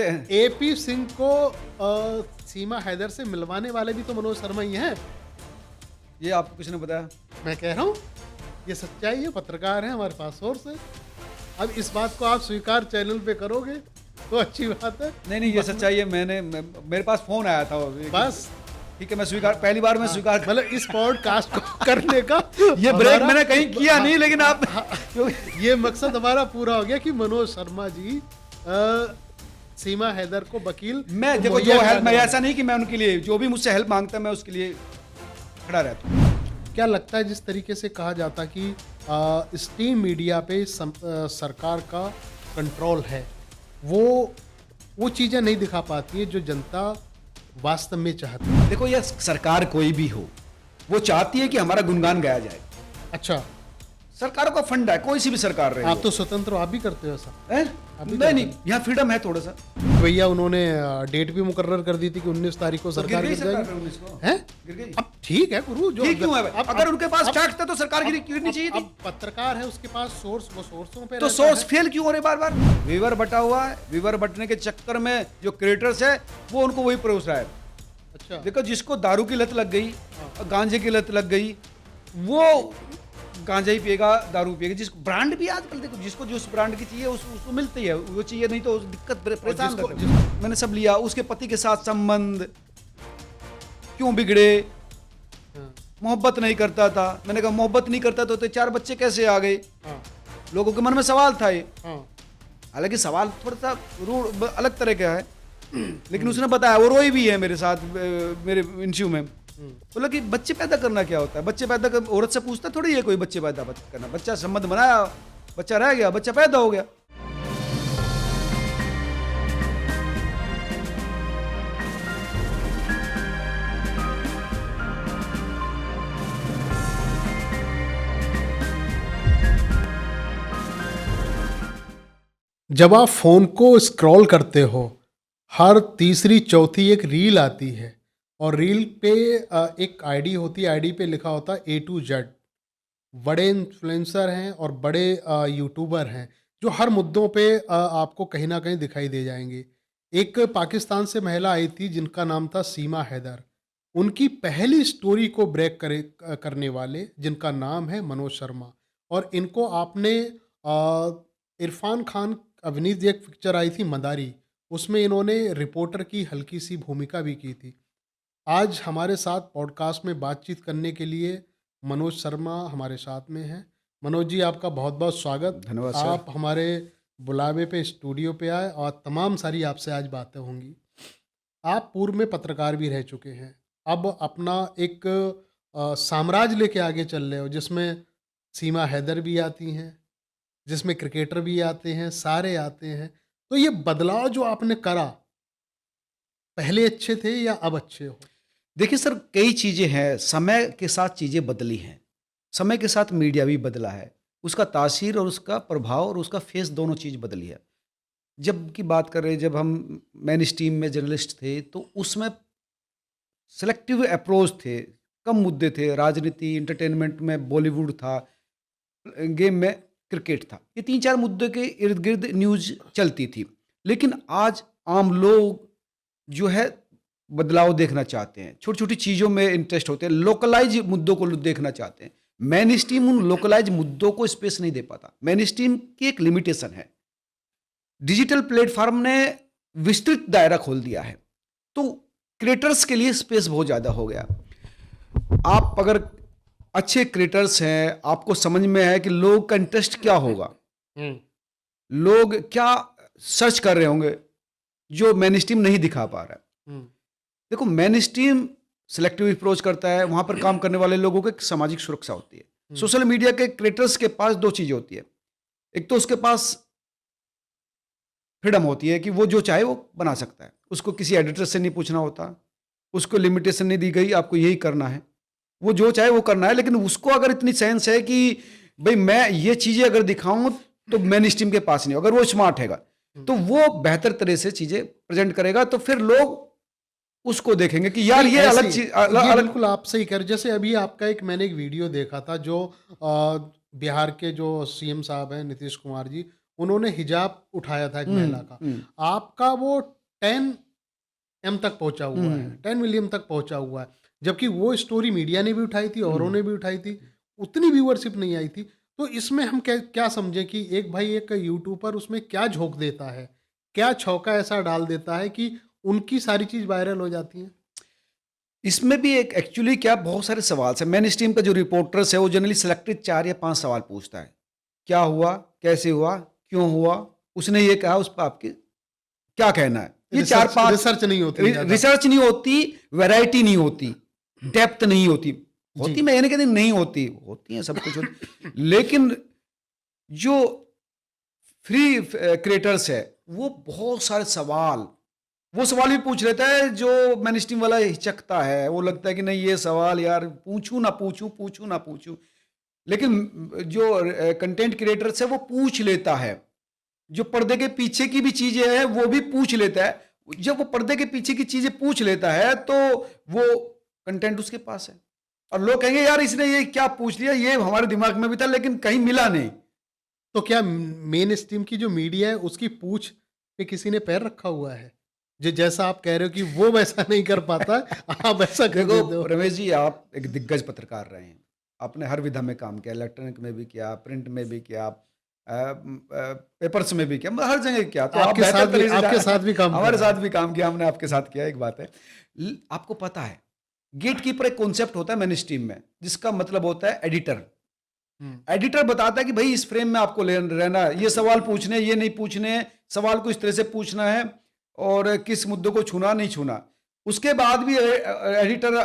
जानते हैं। एपी सिंह को सीमा हैदर से मिलवाने वाले भी तो मनोज शर्मा ही हैं। ये आपको किसने बताया? मैं कह रहा हूँ ये सच्चाई है, पत्रकार हैं, हमारे पास सोर्स है। अब इस बात को आप स्वीकार चैनल पे करोगे तो अच्छी बात है। नहीं, ये सच्चाई है। मेरे पास फोन आया था, बस ठीक है, मैं स्वीकार, पहली बार मैं स्वीकार, मतलब इस पॉडकास्ट को करने का ये ब्रेक मैंने कहीं किया नहीं, लेकिन आप ये मकसद हमारा पूरा हो गया कि मनोज शर्मा जी सीमा हैदर को वकील मैं देखो जो हेल्प, मैं ऐसा नहीं कि मैं उनके लिए, जो भी मुझसे हेल्प मांगता है मैं उसके लिए खड़ा रहता हूँ। क्या लगता है जिस तरीके से कहा जाता कि स्ट्रीम मीडिया पे सरकार का कंट्रोल है, वो चीज़ें नहीं दिखा पाती है जो जनता वास्तव में चाहती है? देखो, ये सरकार कोई भी हो, वो चाहती है कि हमारा गुणगान गाया जाए। अच्छा, सरकारों का फंड है, कोई सी भी सरकार रहे। आप तो स्वतंत्र हो, आप भी करते हो ऐसा? नहीं, यहाँ फ्रीडम है थोड़ा सा। भैया उन्होंने डेट भी मुकर्रर कर दी थी कि 19 तारीख को सरकार गिर जाएगी। हैं? अब ठीक है गुरु, जो ठीक क्यों है? अगर उनके पास फैक्ट था तो सरकार गिरनी चाहिए थी। अब पत्रकार है, उसके पास सोर्स, वो सोर्सों पे तो सोर्स फेल क्यों हो रहे बार बार? वीवर बटा हुआ है, वीवर बटने के चक्कर में जो क्रिएटर्स है वो उनको वही परोस रहा है। अच्छा, देखो, जिसको दारू की लत लग गई, गांजे की लत लग गई, वो गांजा ही पिएगा, दारू पिएगा। जिसको ब्रांड भी आजकल देखो, जिसको जिस ब्रांड की चाहिए उसको मिलती है, वो चाहिए, नहीं तो दिक्कत परेशान करते हैं। मैंने सब लिया। उसके पति के साथ संबंध क्यों बिगड़े? मोहब्बत नहीं करता था। मैंने कहा मोहब्बत नहीं करता तो 4 बच्चे कैसे आ गए? लोगों के मन में सवाल था ये। हालांकि सवाल थोड़ा सा रूड, अलग तरह का है, लेकिन उसने बताया, वो रोई भी है मेरे साथ, मेरे इंटरव्यू में। बोला कि बच्चे पैदा करना क्या होता है? बच्चे पैदा कर, औरत से पूछता थोड़ी है कोई बच्चे पैदा करना। बच्चा संबंध बनाया, बच्चा रह गया, बच्चा पैदा हो गया। जब आप फोन को स्क्रॉल करते हो, हर तीसरी चौथी एक रील आती है और रील पे एक आईडी होती है, आईडी पे लिखा होता है A to Z। बड़े इन्फ्लुएंसर हैं और बड़े यूट्यूबर हैं जो हर मुद्दों पे आपको कहीं ना कहीं दिखाई दे जाएंगे। एक पाकिस्तान से महिला आई थी जिनका नाम था सीमा हैदर। उनकी पहली स्टोरी को ब्रेक करने वाले जिनका नाम है मनोज शर्मा। और इनको आपने इरफान खान, अभिनीत जी एक पिक्चर आई थी मदारी, उसमें इन्होंने रिपोर्टर की हल्की सी भूमिका भी की थी। आज हमारे साथ पॉडकास्ट में बातचीत करने के लिए मनोज शर्मा हमारे साथ में हैं। मनोज जी, आपका बहुत बहुत स्वागत। धन्यवाद सर। आप हमारे बुलावे पे स्टूडियो पे आए और तमाम सारी आपसे आज बातें होंगी। आप पूर्व में पत्रकार भी रह चुके हैं, अब अपना एक साम्राज्य लेके आगे चल रहे हो जिसमें सीमा हैदर भी आती हैं, जिसमें क्रिकेटर भी आते हैं, सारे आते हैं। तो ये बदलाव जो आपने करा, पहले अच्छे थे या अब अच्छे हो? देखिए सर, कई चीजें हैं, समय के साथ चीजें बदली हैं। समय के साथ मीडिया भी बदला है, उसका तासीर और उसका प्रभाव और उसका फेस दोनों चीज बदली है। जब की बात कर रहे हैं, जब हम मेन स्ट्रीम में जर्नलिस्ट थे तो उसमें सिलेक्टिव अप्रोच थे, कम मुद्दे थे। राजनीति, एंटरटेनमेंट में बॉलीवुड था, गेम में क्रिकेट था। ये 3-4 मुद्दे के इर्द गिर्द न्यूज चलती थी। लेकिन आज आम लोग जो है बदलाव देखना चाहते हैं, छोटी छोटी चीज़ों में इंटरेस्ट होते हैं, लोकलाइज मुद्दों को देखना चाहते हैं। मेन स्ट्रीम उन लोकलाइज मुद्दों को स्पेस नहीं दे पाता। मेन स्ट्रीम की एक लिमिटेशन है। डिजिटल प्लेटफॉर्म ने विस्तृत दायरा खोल दिया है, तो क्रिएटर्स के लिए स्पेस बहुत ज़्यादा हो गया। आप अगर अच्छे क्रिएटर्स हैं, आपको समझ में है कि लोग का इंटरेस्ट क्या होगा, लोग क्या सर्च कर रहे होंगे जो मेन स्ट्रीम नहीं दिखा पा रहा है। देखो, मेन स्ट्रीम सिलेक्टिव अप्रोच करता है, वहां पर काम करने वाले लोगों को एक सामाजिक सुरक्षा होती है। सोशल मीडिया के क्रिएटर्स के पास 2 चीजें होती है। एक तो उसके पास फ्रीडम होती है कि वो जो चाहे वो बना सकता है, उसको किसी एडिटर से नहीं पूछना होता, उसको लिमिटेशन नहीं दी गई आपको यही करना है, वो जो चाहे वो करना है। लेकिन उसको अगर इतनी सेंस है कि भाई मैं ये चीजें अगर दिखाऊं तो मेन स्ट्रीम के पास नहीं, अगर वो स्मार्ट हैगा तो वो बेहतर तरह से चीजें प्रेजेंट करेगा, तो फिर लोग उसको देखेंगे कि यार ये अलग चीज, अलग। बिल्कुल आप सही कह रहे। जैसे अभी आपका मैंने एक वीडियो देखा था जो बिहार के जो सीएम साहब हैं नीतीश कुमार जी, उन्होंने हिजाब उठाया था एक महिला का, आपका वो 10M तक पहुंचा हुआ है, 10 मिलियन तक पहुंचा हुआ है, जबकि वो स्टोरी मीडिया ने भी उठाई थी, औरों ने भी उठाई थी, उतनी व्यूअरशिप नहीं आई थी। तो इसमें हम क्या क्या समझें कि एक भाई एक यूट्यूबर उसमें क्या झोंक देता है, क्या छौका ऐसा डाल देता है कि उनकी सारी चीज वायरल हो जाती है। इसमें भी एक एक्चुअली क्या बहुत सारे सवाल है। मेन स्ट्रीम का जो रिपोर्टर्स है वो जनरली सिलेक्टेड 4 या 5 सवाल पूछता है। क्या हुआ, कैसे हुआ, क्यों हुआ, उसने ये कहा, उस पर आपके क्या कहना है। ये 4-5 रिसर्च नहीं होती ज्यादा। रिसर्च नहीं होती, वैरायटी नहीं होती, डेप्थ नहीं होती। जी। होती, मैं ये नहीं कहती नहीं होती, होती है, सब कुछ होती। लेकिन जो फ्री क्रिएटर्स है वो बहुत सारे सवाल, वो सवाल भी पूछ लेता है जो मेन स्ट्रीम वाला हिचकता है। वो लगता है कि नहीं ये सवाल यार पूछूं ना पूछूं, पूछूं ना पूछूं। लेकिन जो कंटेंट क्रिएटर्स है वो पूछ लेता है। जो पर्दे के पीछे की भी चीजें हैं वो भी पूछ लेता है। जब वो पर्दे के पीछे की चीजें पूछ लेता है तो वो कंटेंट उसके पास है। और लोग कहेंगे यार इसने ये क्या पूछ लिया, ये हमारे दिमाग में भी था लेकिन कहीं मिला नहीं। तो क्या मेन स्ट्रीम की जो मीडिया है उसकी पूछ पे किसी ने पैर रखा हुआ है, जो जैसा आप कह रहे हो कि वो वैसा नहीं कर पाता, आप ऐसा कर देते देखो हो। रमेश जी, आप एक दिग्गज पत्रकार रहे हैं, आपने हर विधा में काम किया, इलेक्ट्रॉनिक में भी किया, प्रिंट में भी किया, पेपर्स में भी किया, मतलब हर जगह किया। तो आप आपके बेहतर साथ भी तरीके से आपके साथ भी काम हमारे कर रहा साथ भी काम किया, हमने आपके साथ किया। एक बात है, आपको पता है गेट कीपर एक कॉन्सेप्ट होता है मेन स्ट्रीम में, जिसका मतलब होता है एडिटर। है। एडिटर बताता है कि भाई इस फ्रेम में आपको रहना है, ये सवाल पूछने, ये नहीं पूछने, सवाल को इस तरह से पूछना है और किस मुद्दों को छूना नहीं छूना। उसके बाद भी एडिटर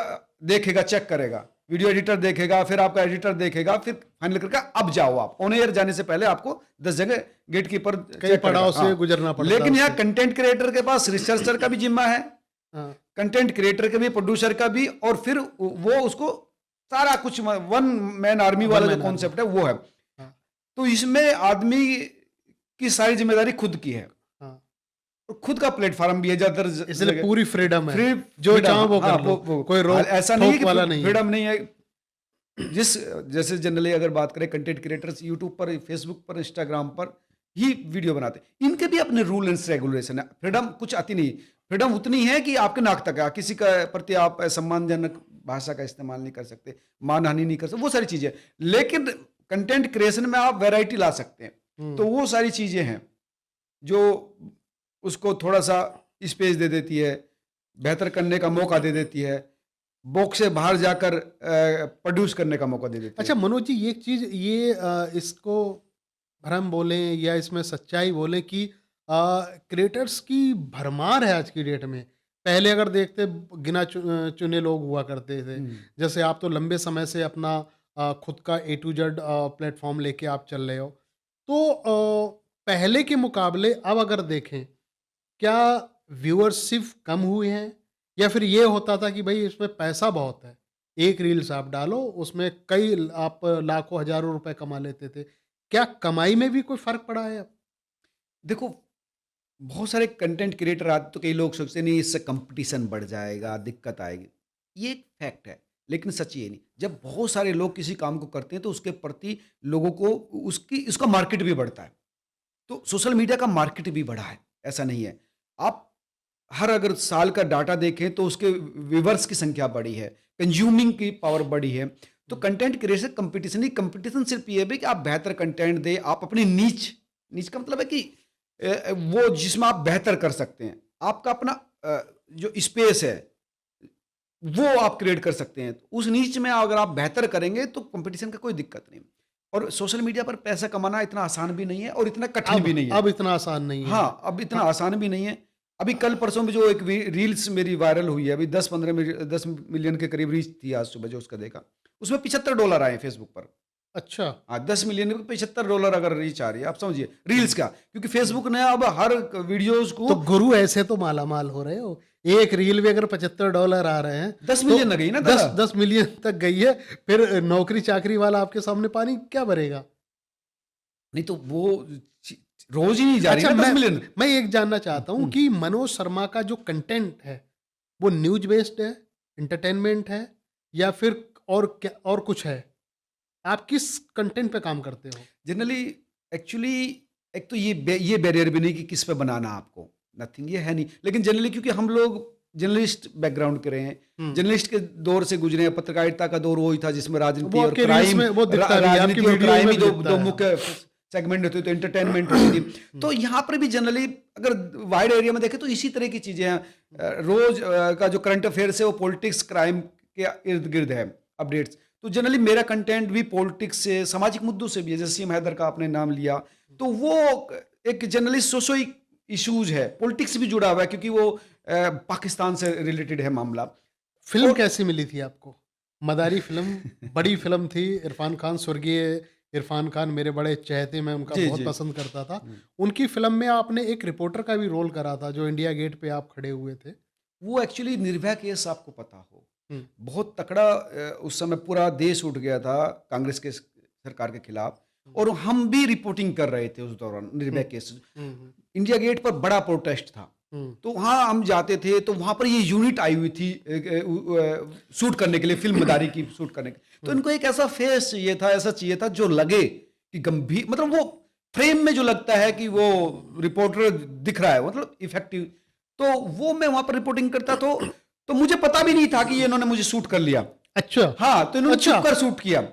देखेगा, चेक करेगा, वीडियो एडिटर देखेगा, फिर आपका एडिटर देखेगा, फिर फाइनल करके अब जाओ आप ऑन एयर जाने से पहले आपको 10 जगह गेट कीपर कई पड़ाव से गुजरना पड़ता है लेकिन यहाँ उससे। कंटेंट क्रिएटर के पास रिसर्चर का भी जिम्मा है, हाँ। कंटेंट क्रिएटर का भी, प्रोड्यूसर का भी, और फिर वो उसको सारा कुछ वन मैन आर्मी वाला जो कॉन्सेप्ट है वो है। हाँ। तो इसमें आदमी की सारी जिम्मेदारी खुद की है, हाँ। और खुद का प्लेटफॉर्म भी है ज्यादातर इसलिए पूरी फ्रीडम है, फ्री जो चाहो वो कर लो, कोई रोक ऐसा नहीं है टोक कि वाला नहीं है। फ्रीडम नहीं है। जैसे जनरली अगर बात करें कंटेंट क्रिएटर्स यूट्यूब पर, फेसबुक पर, इंस्टाग्राम पर ही वीडियो बनाते हैं, इनके भी अपने रूल एंड रेगुलेशन है। फ्रीडम कुछ आती नहीं, फ्रीडम उतनी है कि आपके नाक तक है, किसी का प्रति आप सम्मानजनक भाषा का इस्तेमाल नहीं कर सकते, मानहानि नहीं कर सकते, वो सारी चीजें। लेकिन कंटेंट क्रिएशन में आप वैरायटी ला सकते हैं, तो वो सारी चीजें हैं जो उसको थोड़ा सा स्पेस दे देती है, बेहतर करने का मौका दे देती है, बॉक्स से बाहर जाकर प्रोड्यूस करने का मौका दे देती अच्छा है। मनोज जी, ये चीज ये इसको भ्रम बोलें या इसमें सच्चाई बोलें कि क्रिएटर्स की भरमार है आज की डेट में। पहले अगर देखते गिना चुने लोग हुआ करते थे, जैसे आप तो लंबे समय से अपना खुद का A to Z प्लेटफॉर्म लेके आप चल रहे हो, तो पहले के मुकाबले अब अगर देखें, क्या व्यूअरशिप कम हुए हैं, या फिर ये होता था कि भाई इसमें पैसा बहुत है, एक रील्स आप डालो उसमें कई आप लाखों हजारों रुपए कमा लेते थे, क्या कमाई में भी कोई फर्क पड़ा है अब? देखो, बहुत सारे कंटेंट क्रिएटर आते तो कई लोग सोचते नहीं इससे कंपटीशन बढ़ जाएगा, दिक्कत आएगी। ये एक फैक्ट है, लेकिन सच ये नहीं। जब बहुत सारे लोग किसी काम को करते हैं तो उसके प्रति लोगों को उसका मार्केट भी बढ़ता है। तो सोशल मीडिया का मार्केट भी बढ़ा है, ऐसा नहीं है। आप हर अगर साल का डाटा देखें तो उसके व्यूवर्स की संख्या बढ़ी है, कंज्यूमिंग की पावर बढ़ी है। तो कंटेंट क्रिएशन कंपटीशन ही, कंपटीशन सिर्फ ये है कि आप बेहतर कंटेंट दें, आप अपनी नीच नीच का मतलब है कि वो जिसमें आप बेहतर कर सकते हैं, आपका अपना जो स्पेस है वो आप क्रिएट कर सकते हैं। उस नीच में अगर आप बेहतर करेंगे तो कंपटीशन का कोई दिक्कत नहीं। और सोशल मीडिया पर पैसा कमाना इतना आसान भी नहीं है और इतना कठिन भी नहीं है। अब इतना आसान नहीं है। हाँ, अब इतना आसान भी नहीं है। अभी कल परसों में जो एक रील्स मेरी वायरल हुई है, अभी 10 मिलियन के करीब रीच थी आज सुबह जो उसका देखा, उसमें $75 आए फेसबुक पर। अच्छा। हाँ, 10 मिलियन में $75 अगर रीच आ रही है, आप समझिए रील्स का, क्योंकि फेसबुक ने अब हर वीडियोस को तो गुरु ऐसे तो माला माल हो रहे हो, एक रील में अगर $75 आ रहे हैं 10 मिलियन न गई ना, 10 मिलियन तक गई है, फिर नौकरी चाकरी वाला आपके सामने पानी क्या भरेगा? नहीं तो वो रोज ही नहीं जा रही अच्छा, ना 10 मिलियन। मैं एक जानना चाहता हूँ कि मनोज शर्मा का जो कंटेंट है वो न्यूज बेस्ड है, एंटरटेनमेंट है, या फिर और क्या और कुछ है? आप किस कंटेंट पे काम करते हो? जनरली एक्चुअली एक तो ये बैरियर भी नहीं कि किस पे बनाना आपको, नथिंग, ये है नहीं। लेकिन जनरली क्योंकि हम लोग जर्नलिस्ट बैकग्राउंड के रहे हैं, जर्नलिस्ट के दौर से गुजरे हैं, पत्रकारिता का दौर वही था जिसमें राजनीति वो और आपके रील्स क्राइम, में वो दिखता भी है, आपकी राजनीति और वीडियोस क्राइम में ही भी दो दिखता दो है। मुख्य सेगमेंट होते थे, एंटरटेनमेंट होती थी। तो यहाँ पर भी जनरली अगर वाइड एरिया में देखें तो इसी तरह की चीजें हैं। रोज का जो करंट अफेयर्स है वो पॉलिटिक्स क्राइम के इर्द गिर्द है, अपडेट्स। तो जनरली मेरा कंटेंट भी पॉलिटिक्स से, सामाजिक मुद्दों से भी है। जैसे सीएम हैदर का आपने नाम लिया, तो वो एक जनरली सोशो इश्यूज है, पॉलिटिक्स से भी जुड़ा हुआ है क्योंकि वो पाकिस्तान से रिलेटेड है मामला। फिल्म और कैसी मिली थी आपको? मदारी फिल्म बड़ी फिल्म थी। इरफान खान, स्वर्गीय इरफान खान मेरे बड़े चहेते, मैं उनका जी बहुत जी पसंद करता था। उनकी फिल्म में आपने एक रिपोर्टर का भी रोल करा था, जो इंडिया गेट पे आप खड़े हुए थे। वो एक्चुअली निर्भया केस आपको पता हो, हम्म, बहुत तकड़ा उस समय पूरा देश उठ गया था कांग्रेस के सरकार के खिलाफ, और हम भी रिपोर्टिंग कर रहे थे उस दौरान निर्भया केस। हम्म, इंडिया गेट पर बड़ा प्रोटेस्ट था, हम्म, तो वहाँ हम जाते थे, तो वहाँ पर ये यूनिट आई हुई थी शूट करने के लिए, फिल्म मदारी की शूट करने के। तो इनको एक ऐसा फेस चाहिए था, ऐसा चाहिए था जो लगे कि गंभीर, मतलब वो फ्रेम में जो लगता है कि वो रिपोर्टर दिख रहा है, मतलब इफेक्टिव। तो वो मैं वहां पर रिपोर्टिंग करता, तो मुझे पता भी नहीं था कि ये इन्होंने मुझे शूट कर लिया। अच्छा। हाँ, तो इन्होंने अच्छा। छुप कर शूट किया,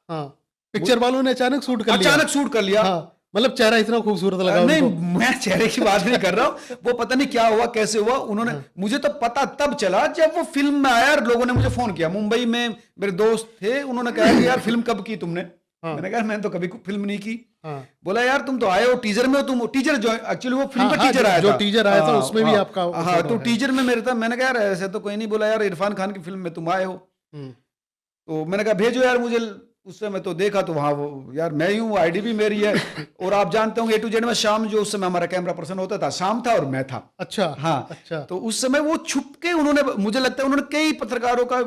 हाँ, पिक्चर वालों ने अचानक शूट कर लिया। अचानक शूट कर लिया। हाँ, मतलब चेहरा इतना खूबसूरत लगा नहीं, उनको। मैं चेहरे की बात नहीं कर रहा हूँ, वो पता नहीं क्या हुआ, कैसे हुआ, उन्होंने, मुझे तो पता तब चला जब वो फिल्म में आया और लोगों ने मुझे फोन किया। मुंबई में मेरे दोस्त थे, उन्होंने कहा कि यार फिल्म कब की तुमने? हाँ। मैंने कहा मैंने तो कभी फिल्म नहीं की। हाँ, बोला यार तुम तो आए हो टीजर में हो, तुम टीजर जो एक्चुअली वो फिल्म हाँ, का हाँ, टीजर आया जो था, टीजर आया था हाँ, उसमें भी हाँ, आपका हाँ, फोटो तो है। टीजर में मेरे था। मैंने कहा यार ऐसे तो कोई नहीं। बोला यार इरफान खान की फिल्म में तुम आए हो। हम्म, तो मैंने कहा भेजो यार मुझे। उस समय तो देखा तो वहाँ वो यार मैं ही हूँ, आईडी भी मेरी है। और आप जानते होंगे A to Z में शाम जो उस समय हमारा कैमरा पर्सन होता था, शाम था और मैं था। अच्छा। हाँ, अच्छा। तो उस समय वो छुप के उन्होंने, मुझे लगता है उन्होंने कई पत्रकारों का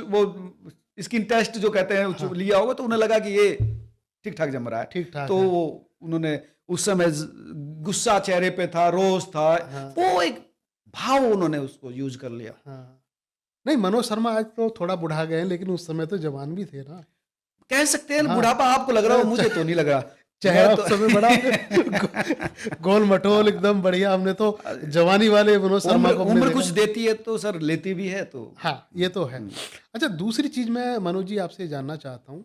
वो स्किन टेस्ट जो कहते हैं लिया होगा, तो उन्हें लगा कि ये ठीक ठाक जम रहा है। ठीक ठाक तो है। वो उन्होंने उस समय गुस्सा चेहरे पे था, रोष था, हाँ। वो एक भाव उन्होंने उसको यूज कर लिया। हाँ, नहीं, मनोज शर्मा आज तो थोड़ा बुढ़ा गए हैं, लेकिन उस समय तो जवान भी थे ना। कह सकते हैं हाँ। बुढ़ापा आपको लग रहा हो, मुझे तो नहीं लग रहा। चेहरा मैं उस समय बड़ा गोल मटोल एकदम बढ़िया। हमने तो जवानी वाले मनोज शर्मा को हमने उम्र देखा। कुछ देती है तो सर लेती भी है, तो हाँ, ये तो है। अच्छा, दूसरी चीज मैं मनोज जी आपसे जानना चाहता हूँ,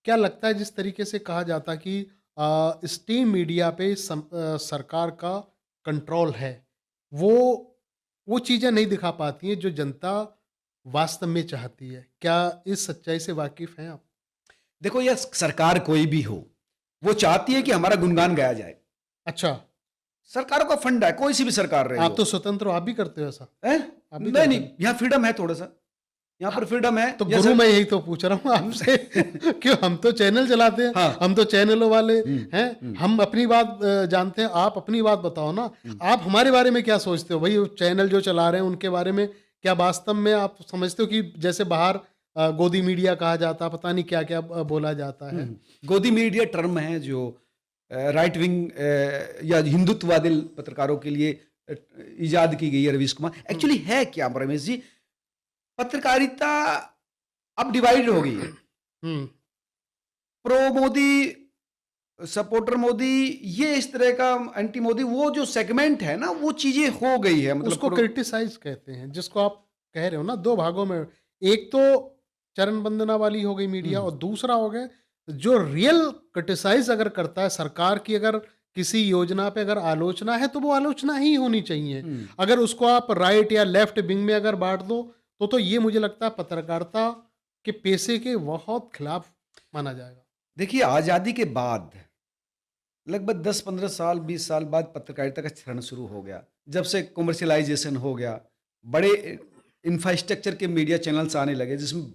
क्या लगता है जिस तरीके से कहा जाता कि स्टीम मीडिया पे सरकार का कंट्रोल है, वो चीजें नहीं दिखा पाती हैं जो जनता वास्तव में चाहती है। क्या इस सच्चाई से वाकिफ हैं आप? देखो यह सरकार कोई भी हो, वो चाहती है कि हमारा गुणगान गाया जाए। अच्छा, सरकारों का फंड है, कोई सी भी सरकार रहे आप हो। तो स्वतंत्र हो, आप भी करते हो ऐसा? हैं? आप भी नहीं करते नहीं, हो? यहाँ फ्रीडम है थोड़ा सा, यहाँ पर फ्रीडम है। तो जैसे- गुरु, मैं यही तो पूछ रहा हूँ आपसे क्यों, हम तो चैनल चलाते हैं। हाँ। हम तो चैनलों वाले हैं, हम अपनी बात जानते हैं। आप अपनी बात बताओ ना, आप हमारे बारे में क्या सोचते हो भाई? वो चैनल जो चला रहे हैं उनके बारे में क्या वास्तव में आप समझते हो कि जैसे बाहर गोदी मीडिया कहा जाता, पता नहीं क्या क्या बोला जाता है? गोदी मीडिया टर्म है जो राइट विंग या हिंदुत्ववादी पत्रकारों के लिए इजाद की गई है रवीश कुमार। एक्चुअली है क्या रमेश जी, पत्रकारिता अब डिवाइड हो गई है। हम्म, प्रो मोदी, सपोर्टर मोदी, ये इस तरह का एंटी मोदी, वो जो सेगमेंट है ना, वो चीजें हो गई है। मतलब उसको क्रिटिसाइज कहते हैं, जिसको आप कह रहे हो ना, दो भागों में। एक तो चरण वंदना वाली हो गई मीडिया, और दूसरा हो गया जो रियल क्रिटिसाइज अगर करता है सरकार की, अगर किसी योजना पे अगर आलोचना है तो वो आलोचना ही होनी चाहिए। अगर उसको आप राइट या लेफ्ट विंग में अगर बांट दो तो ये मुझे लगता है पत्रकारिता के पेशे के बहुत खिलाफ माना जाएगा। देखिए, आजादी के बाद लगभग 10-15 साल 20 साल बाद पत्रकारिता का क्षरण शुरू हो गया, जब से कमर्शियलाइजेशन हो गया, बड़े इंफ्रास्ट्रक्चर के मीडिया चैनल्स आने लगे जिसमें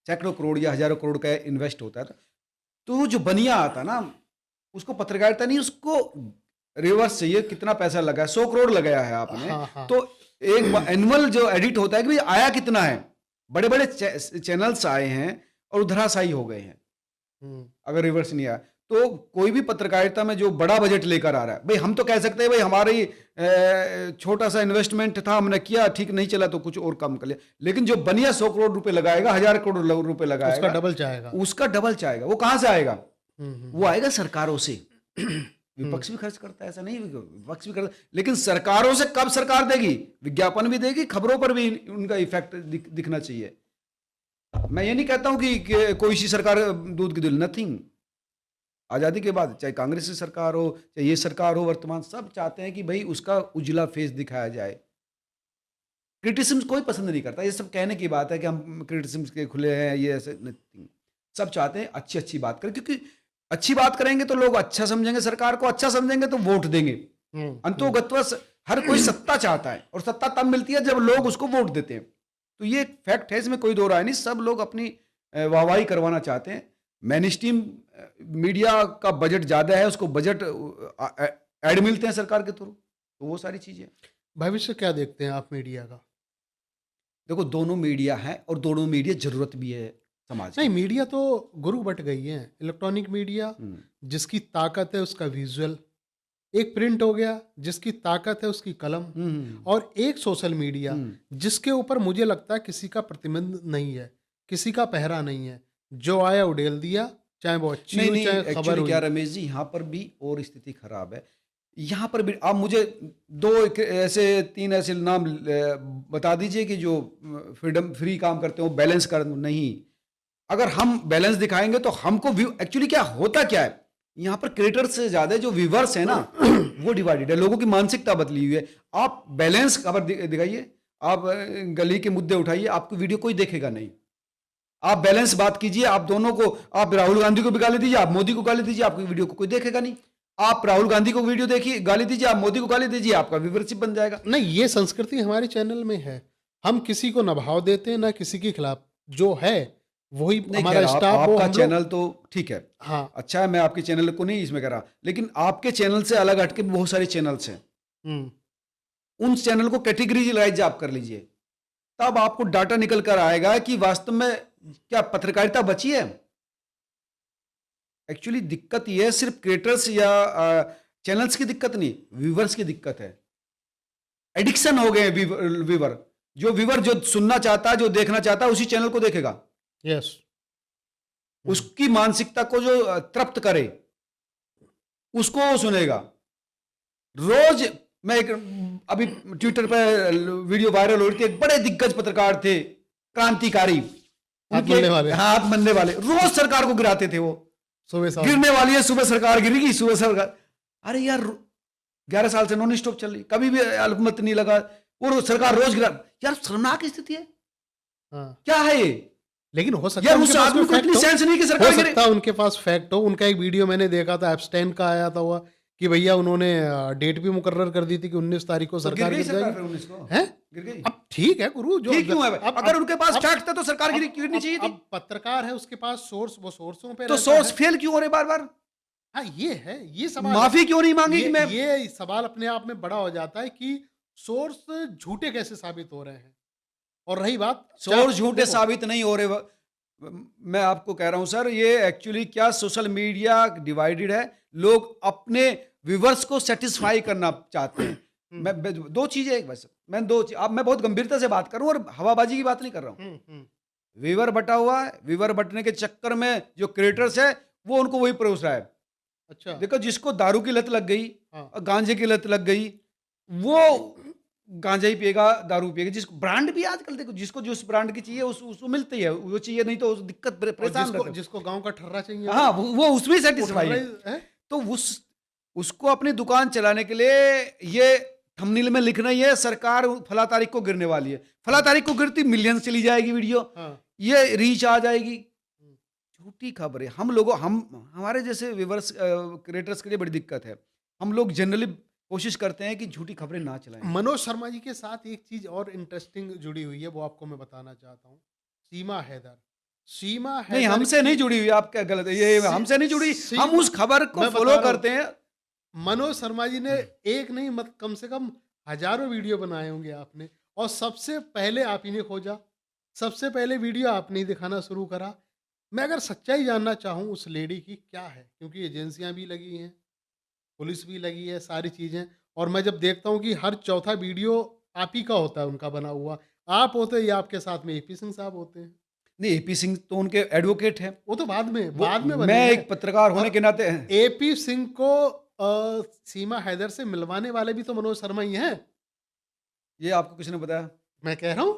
सैकड़ों करोड़ या हजारों करोड़ का इन्वेस्ट होता था। तो वो जो बनिया आता ना, उसको पत्रकारिता नहीं, उसको रिवर्स चाहिए। कितना पैसा लगा, 100 करोड़ लगाया है आपने, हाँ, हाँ। तो एक एनुअल जो एडिट होता है कि भाई आया कितना है। बड़े बड़े चैनल्स आए हैं और धराशायी हो गए हैं अगर रिवर्स नहीं आया। तो कोई भी पत्रकारिता में जो बड़ा बजट लेकर आ रहा है, भाई हम तो कह सकते हैं भाई हमारी छोटा सा इन्वेस्टमेंट था, हमने किया, ठीक नहीं चला तो कुछ और कम कर लिया। लेकिन जो बनिया 100 करोड़ रुपए लगाएगा, 1000 करोड़ रुपए लगाएगा, उसका डबल चाहेगा। उसका डबल चाहेगा। वो कहाँ से आएगा? वो आएगा सरकारों से। विपक्ष भी खर्च करता है, ऐसा नहीं विपक्ष भी करता, लेकिन सरकारों से कब सरकार देगी? विज्ञापन भी देगी, खबरों पर भी उनका इफेक्ट दिखना चाहिए। मैं ये नहीं कहता हूं कि कोई सी सरकार दूध की दूध, नथिंग। आज़ादी के बाद चाहे कांग्रेस की सरकार हो, चाहे ये सरकार हो वर्तमान, सब चाहते हैं कि भाई उसका उजला फेस दिखाया जाए। क्रिटिसिज्म कोई पसंद नहीं करता, ये सब कहने की बात है कि हम क्रिटिसिज्म के खुले हैं, ये ऐसे नहीं। सब चाहते हैं अच्छी अच्छी बात करें, क्योंकि अच्छी बात करेंगे तो लोग अच्छा समझेंगे, सरकार को अच्छा समझेंगे तो वोट देंगे। अंतोगत्वा हर कोई सत्ता चाहता है, और सत्ता तब मिलती है जब लोग उसको वोट देते हैं। तो ये एक फैक्ट है, इसमें कोई दो राय नहीं। सब लोग अपनी वाहवाही करवाना चाहते हैं। मेन स्ट्रीम मीडिया का बजट ज़्यादा है, उसको बजट ऐड मिलते हैं सरकार के थ्रू, तो वो सारी चीज़ें। भविष्य क्या देखते हैं आप मीडिया का? देखो, दोनों मीडिया है और दोनों मीडिया जरूरत भी है समाज नहीं, की। मीडिया तो गुरु बट गई है। इलेक्ट्रॉनिक मीडिया जिसकी ताकत है उसका विजुअल, एक प्रिंट हो गया जिसकी ताकत है उसकी कलम, और एक सोशल मीडिया जिसके ऊपर मुझे लगता है किसी का प्रतिबंध नहीं है, किसी का पहरा नहीं है, जो आया उड़ेल दिया, चाहे वो अच्छी नहीं हो नहीं, चाहे खबर एक्चुअली हुई। क्या रमेश जी, यहाँ पर भी और स्थिति खराब है। यहाँ पर भी आप मुझे ऐसे 3 ऐसे नाम बता दीजिए कि जो फ्रीडम फ्री काम करते हो, बैलेंस कर नहीं। अगर हम बैलेंस दिखाएंगे तो हमको व्यू, एक्चुअली क्या होता क्या है, यहाँ पर क्रिएटर से ज्यादा जो व्यूवर्स है ना वो डिवाइडेड है, लोगों की मानसिकता बदली हुई है। आप बैलेंस खबर दिखाइए, आप गली के मुद्दे उठाइए, आपको वीडियो कोई देखेगा नहीं। आप बैलेंस बात कीजिए, आप दोनों को, आप राहुल गांधी को भी गाली दीजिए, आप मोदी को गाली दीजिए, आपकी वीडियो को कोई देखेगा नहीं। आप राहुल गांधी को वीडियो देखिए, गाली दीजिए, आप मोदी को गाली दीजिए, आपका व्यूवरशिप बन जाएगा। नहीं, ये संस्कृति हमारे चैनल में है। हम किसी को न भाव देते हैं ना किसी के खिलाफ, जो है वही नहीं हमारा कह रहा, स्टाफ, वो आपका हम लोग। चैनल तो ठीक है, हाँ। अच्छा है, मैं आपके चैनल को नहीं इसमें कह रहा, लेकिन आपके चैनल से अलग हटके भी बहुत सारे चैनल्स हैं। उन चैनल को कैटेगरीलाइज आप कर लीजिए, तब आपको डाटा निकल कर आएगा कि वास्तव में क्या पत्रकारिता बची है। एक्चुअली दिक्कत यह है, सिर्फ क्रिएटर्स या चैनल्स की दिक्कत नहीं, व्यूवर्स की दिक्कत है। एडिक्शन हो गए व्यूवर, जो व्यूवर जो सुनना चाहता है, जो देखना चाहता है, उसी चैनल को देखेगा। यस। उसकी मानसिकता को जो तृप्त करे उसको वो सुनेगा। रोज मैं एक अभी ट्विटर पर वीडियो वायरल हो रही थी, एक बड़े दिग्गज पत्रकार थे, क्रांतिकारी, हाथ मलने वाले, रोज सरकार को गिराते थे। वो सुबह गिरने वाली है, सुबह सरकार गिरेगी, सुबह सरकार। अरे यार 11 साल से नॉन स्टॉप चल रही, कभी भी अल्पमत नहीं लगा, वो सरकार रोज गिरा। यार शर्मनाक स्थिति है। क्या है ये? लेकिन हो सकता है उस आदमी को इतनी सेंस नहीं कि सरकार गिरे। हो सकता है उनके पास फैक्ट हो। उनका एक वीडियो मैंने देखा था, एप्स्टेन का आया था हुआ कि भैया उन्होंने डेट भी मुकर्रर कर दी थी कि 19 तारीख को सरकार गिर जाएगी। हैं? गिर गई। अब ठीक है गुरु, जो ठीक क्यों है? अगर उनके पास फैक्ट था तो सरकार गिरनी चाहिए थी। अब पत्रकार है, उसके पास सोर्स, वो सोर्सों पे तो सोर्स फेल क्यों हो रहे बार बार? हाँ, ये है, ये सवाल। माफी क्यों नहीं मांगी? ये सवाल अपने आप में बड़ा हो जाता है कि सोर्स झूठे कैसे साबित हो रहे हैं। और रही बात, सोर्स झूठे साबित नहीं हो रहे, मैं आपको कह रहा हूं सर, ये एक्चुअली क्या सोशल मीडिया डिवाइडेड है। लोग अपने व्यूवर्स को सेटिस्फाई करना चाहते हैं। मैं दो चीजें, एक बस मैं मैं बहुत गंभीरता से बात कर रहा हूं और हवाबाजी की बात नहीं कर रहा हूं। व्यूवर बटा हुआ है, व्यूवर बटने के चक्कर में जो क्रिएटर्स है वो उनको वही परोस रहा है। अच्छा, देखो, जिसको दारू की लत लग गई, गांजे की लत लग गई, वो गांजा ही पिएगा, दारू पिएगा। जिसको ब्रांड भी आजकल देखो, जिसको जिस ब्रांड की चाहिए उसको मिलती है, वो चाहिए नहीं तो दिक्कत परेशान रहता है। जिसको गांव का ठर्रा चाहिए, हाँ, वो उसमें सेटिस्फाई है। तो उसको अपनी दुकान चलाने के लिए ये थंबनेल में लिखना ही है, सरकार फला तारीख को गिरने वाली है, फला तारीख को गिरती मिलियन चली जाएगी वीडियो, ये रीच आ जाएगी। झूठी खबरें हमारे जैसे व्यूअर्स क्रिएटर्स के लिए बड़ी दिक्कत है। हम लोग जनरली कोशिश करते हैं कि झूठी खबरें ना चलाएं। मनोज शर्मा जी के साथ एक चीज और इंटरेस्टिंग जुड़ी हुई है, वो आपको मैं बताना चाहता हूँ। सीमा हैदर नहीं, हमसे नहीं जुड़ी हुई, आप क्या गलत है, ये हमसे नहीं जुड़ी, हम उस खबर को फॉलो करते हैं। मनोज शर्मा जी ने एक नहीं कम से कम हजारों वीडियो बनाए होंगे आपने, और सबसे पहले आप ही ने खोजा, सबसे पहले वीडियो आपने ही दिखाना शुरू करा। मैं अगर सच्चाई जानना चाहूँ उस लेडी की क्या है, क्योंकि एजेंसियां भी लगी हैं, पुलिस भी लगी है, सारी चीजें, और मैं जब देखता हूँ कि हर चौथा वीडियो आप ही का होता है, उनका बना हुआ, आप होते हैं या आपके साथ में एपी सिंह साहब होते हैं। नहीं, एपी सिंह तो उनके एडवोकेट हैं, वो तो बाद में मैं एक पत्रकार होने के नाते एपी सिंह को सीमा हैदर से मिलवाने वाले भी तो मनोज शर्मा ही हैं। ये आपको किसने बताया? मैं कह रहा हूँ,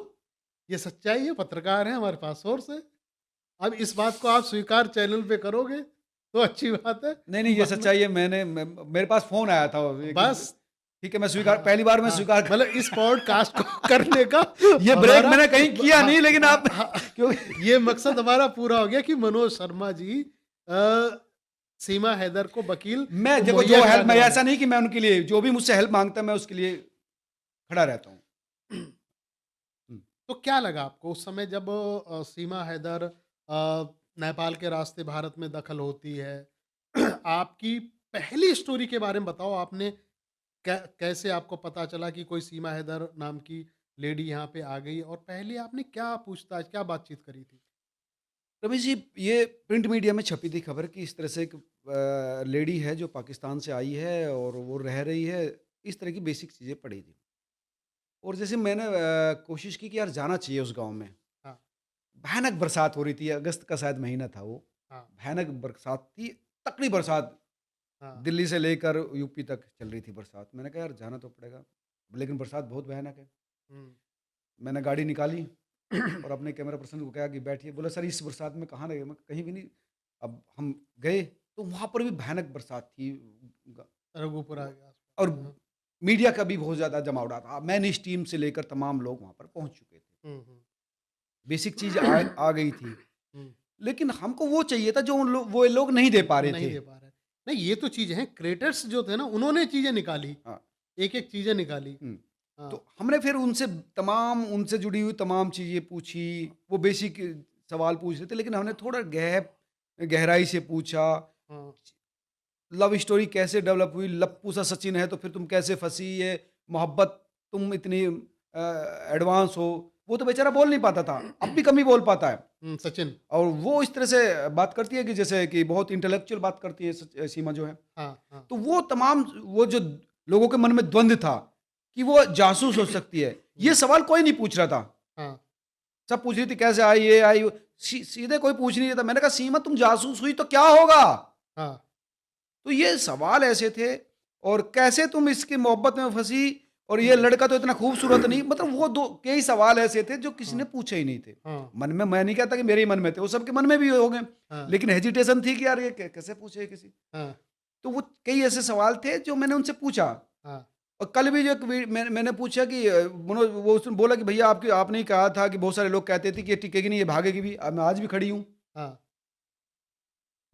ये सच्चाई है, पत्रकार हैं, हमारे पास सोर्स है। अब इस बात को आप स्वीकार चैनल पे करोगे तो अच्छी बात है, नहीं, ये वरना सच्चाई है। मेरे पास फ़ोन आया था एक बस ठीक है, मैं स्वीकार हाँ, पहली बार मैं हाँ, स्वीकार मतलब इस पॉडकास्ट को करने का ये ब्रेक हमारा मैंने कहीं किया हाँ, नहीं, लेकिन आप हाँ, क्योंकि ये मकसद हमारा पूरा हो गया कि मनोज शर्मा जी सीमा हैदर को वकील मैं देखो मुहैया जो हेल्प, कराने मैं वाले ऐसा नहीं कि मैं उनके लिए जो भी मुझसे हेल्प माँगता है मैं उसके लिए खड़ा रहता हूँ। हैं। हुँ। तो क्या लगा आपको उस समय जब सीमा हैदर नेपाल के रास्ते भारत में दखल होती है? आपकी पहली स्टोरी के बारे में बताओ, आपने कैसे आपको पता चला कि कोई सीमा हैदर नाम की लेडी यहाँ पे आ गई, और पहले आपने क्या पूछताछ, क्या बातचीत करी थी? रमेश जी, ये प्रिंट मीडिया में छपी थी खबर कि इस तरह से एक लेडी है जो पाकिस्तान से आई है और वो रह रही है, इस तरह की बेसिक चीज़ें पड़ी थी। और जैसे मैंने कोशिश की कि यार जाना चाहिए उस गाँव में। हाँ, भयानक बरसात हो रही थी, अगस्त का शायद महीना था वो। हाँ, भयानक बरसात थी, तकड़ी बरसात, हाँ। दिल्ली से लेकर यूपी तक चल रही थी बरसात। मैंने कहा यार जाना तो पड़ेगा, लेकिन बरसात बहुत भयानक है। हुँ। मैंने गाड़ी निकाली और अपने कैमरा पर्सन को कहा कि बैठिए। बोला सर इस बरसात में कहाँ रहेगा? मैं कहा, कहीं भी नहीं। अब हम गए तो वहाँ पर भी भयानक बरसात थी। ग रघुपुरा व के आस-पास और में, हाँ। मीडिया का भी बहुत ज़्यादा जमावड़ा था। मैंने इस टीम से लेकर तमाम लोग वहाँ पर पहुँच चुके थे। हुँ, हुँ। बेसिक चीज़ आ गई थी। हुँ। लेकिन हमको वो चाहिए था जो वो लोग नहीं दे पा रहे नहीं थे। दे पा रहे। नहीं, ये तो चीज़ें हैं, क्रिएटर्स जो थे ना, उन्होंने चीज़ें निकाली, हाँ, एक-एक चीज़ें निकाली। हुँ। हाँ, तो हमने फिर उनसे जुड़ी हुई तमाम चीज़ें पूछी। वो बेसिक सवाल पूछ रहे थे, लेकिन हमने थोड़ा गहराई से पूछा। हाँ, लव स्टोरी कैसे डेवलप हुई? लप्पू सा सचिन है तो फिर तुम कैसे फँसी? ये मोहब्बत, तुम इतनी एडवांस हो। वो तो बेचारा बोल नहीं पाता था, अब भी कम ही बोल पाता है। हुँ, सचिन। और वो इस तरह से बात करती है कि जैसे कि बहुत इंटेलेक्चुअल बात करती है सीमा जो है। हाँ, हाँ, तो वो जो लोगों के मन में द्वंद था कि वो जासूस हो सकती है, हुँ, ये सवाल कोई नहीं पूछ रहा था। हाँ, सब पूछ रही थी कैसे आई, ये आई, वो सीधे कोई पूछ नहीं रहा था। मैंने कहा सीमा तुम जासूस हुई तो क्या होगा? हाँ, तो ये सवाल ऐसे थे। और कैसे तुम इसकी मोहब्बत में फँसी, और ये हुँ, लड़का तो इतना खूबसूरत नहीं, मतलब वो दो कई सवाल ऐसे थे जो किसी हाँ, ने पूछे ही नहीं थे। हाँ, मन में, मैं नहीं कहता कि मेरे ही मन में थे, वो सबके मन में भी हो गए। हाँ, लेकिन हेजिटेशन थी कि यार ये कैसे पूछे किसी। हाँ, तो वो कई ऐसे सवाल थे जो मैंने उनसे पूछा। हाँ, और कल भी जो एक मैंने पूछा कि मनोज, वो उसने बोला कि भैया आपने ही कहा था कि बहुत सारे लोग कहते थे कि ये टिकेगी नहीं, ये भागेगी भी। अब मैं आज भी खड़ी हूँ। हाँ,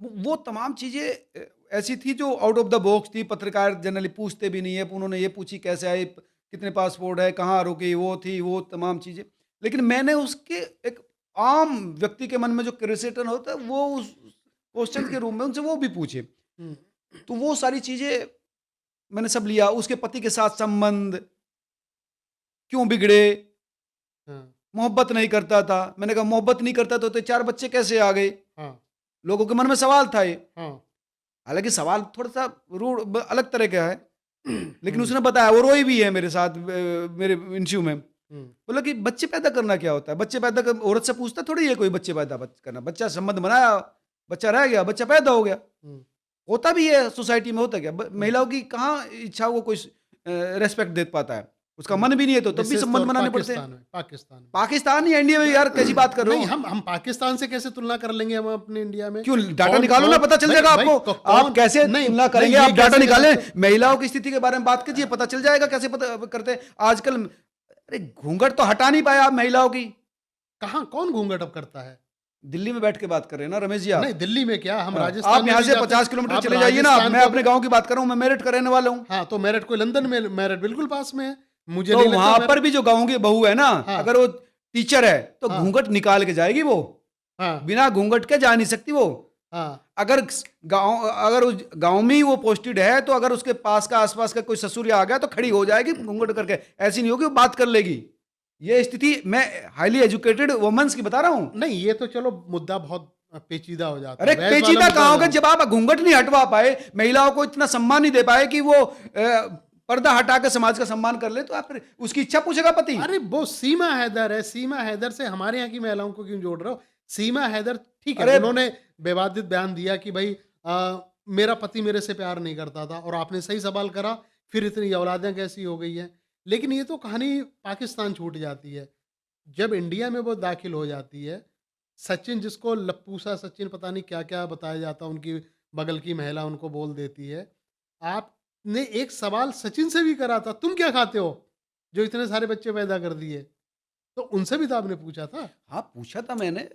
वो तमाम चीज़ें ऐसी थी जो आउट ऑफ द बॉक्स थी। पत्रकार जनरली पूछते भी नहीं है। उन्होंने ये पूछी कैसे आई, कितने पासपोर्ट है, कहाँ रुकी, वो थी वो तमाम चीज़ें। लेकिन मैंने उसके एक आम व्यक्ति के मन में जो क्यूरियोसिटी होता है वो उस क्वेश्चन के रूप में उनसे वो भी पूछे। हुँ, तो वो सारी चीज़ें मैंने सब लिया। उसके पति के साथ संबंध क्यों बिगड़े? हाँ, मोहब्बत नहीं करता था। मैंने कहा मोहब्बत नहीं करता तो 4 बच्चे कैसे आ गए? हाँ, लोगों के मन में सवाल था ये। हाँ, हालाँकि सवाल थोड़ा-सा रूड अलग तरह का है। लेकिन हुँ, उसने बताया, वो रोई भी है मेरे साथ मेरे इंटरव्यू में। हुँ, बोला कि बच्चे पैदा करना क्या होता है? बच्चे पैदा कर औरत से पूछता थोड़ी है कोई बच्चे पैदा करना। बच्चा संबंध बनाया, बच्चा रह गया, बच्चा पैदा हो गया। हुँ, होता भी है सोसाइटी में, होता क्या? हुँ। महिलाओं की कहाँ इच्छाओं को कोई रिस्पेक्ट दे पाता है? उसका मन भी नहीं है तो तब भी विशेष संबंध तौर बनाने पड़ते हैं। पाकिस्तान में, पाकिस्तान में। पाकिस्तान या इंडिया में यार कैसी बात कर रहे नहीं, हो? हम पाकिस्तान से कैसे तुलना कर लेंगे हम अपने इंडिया में? क्यों? डाटा कौन निकालो ना, कौन पता चल भाई जाएगा भाई आपको। क आप कौन कैसे नहीं, तुलना नहीं करेंगे? ये आप डाटा कैसे निकालें, बात महिलाओं की स्थिति के बारे में बात कीजिए, पता चल जाएगा कैसे पता करते हैं। आजकल अरे घूंघट तो हटा नहीं पाए आप महिलाओं की। कहाँ कौन घूँघट अब करता है? दिल्ली में बैठ के बात कर रहे हैं ना रमेश जी आप? नहीं, दिल्ली में क्या, हम हाँ, राजस्थान आप में यहाँ भी से जाते 50 हैं। किलोमीटर आप चले जाइए ना। राजस्थान मैं को अपने अगर गाँव की बात कर रहा हूँ, मैं मेरठ का रहने वाला हूँ। हाँ, तो मेरठ कोई लंदन में, मेरठ बिल्कुल पास में है। मुझे तो नहीं लगता वहाँ पर मेरठ। भी जो गाँव की बहू है ना, हाँ, अगर वो टीचर है तो हाँ, घूंघट निकाल के जाएगी वो। हाँ, बिना घूंघट के जा नहीं सकती वो। हाँ, अगर उस गाँव में ही वो पोस्टेड है तो अगर उसके पास का आस-पास का कोई ससुर आ गया तो खड़ी हो जाएगी घूंघट करके। ऐसी नहीं होगी वो बात कर लेगी। ये स्थिति मैं हाइली एजुकेटेड वुमन्स की बता रहा हूँ। नहीं, ये तो चलो मुद्दा बहुत पेचीदा हो जाता अरे है, बहस वाला पेचीदा मुद्दा कहाँ हो होगा जाता जब आप घूंघट नहीं हटवा पाए, महिलाओं को इतना सम्मान नहीं दे पाए कि वो पर्दा हटा के समाज का सम्मान कर ले, तो आप फिर उसकी इच्छा पूछेगा पति? है। अरे वो सीमा हैदर है, सीमा हैदर से हमारे यहाँ की महिलाओं को क्यों जोड़ रहे हो? सीमा हैदर ठीक है, अरे उन्होंने विवादित बयान दिया कि भाई मेरा पति मेरे से प्यार नहीं करता था, और आपने सही सवाल करा, फिर इतनी औलादें कैसी हो गई हैं। लेकिन ये तो कहानी पाकिस्तान छूट जाती है। जब इंडिया में वो दाखिल हो जाती है, सचिन, जिसको लप्पूसा सचिन, पता नहीं क्या-क्या बताया जाता है, उनकी बगल की महिला उनको बोल देती है। आपने एक सवाल सचिन से भी करा था, "तुम क्या खाते हो, जो इतने सारे बच्चे पैदा कर दिए?" तो उनसे भी तो आपने पूछा था। हाँ, पूछा था मैंने,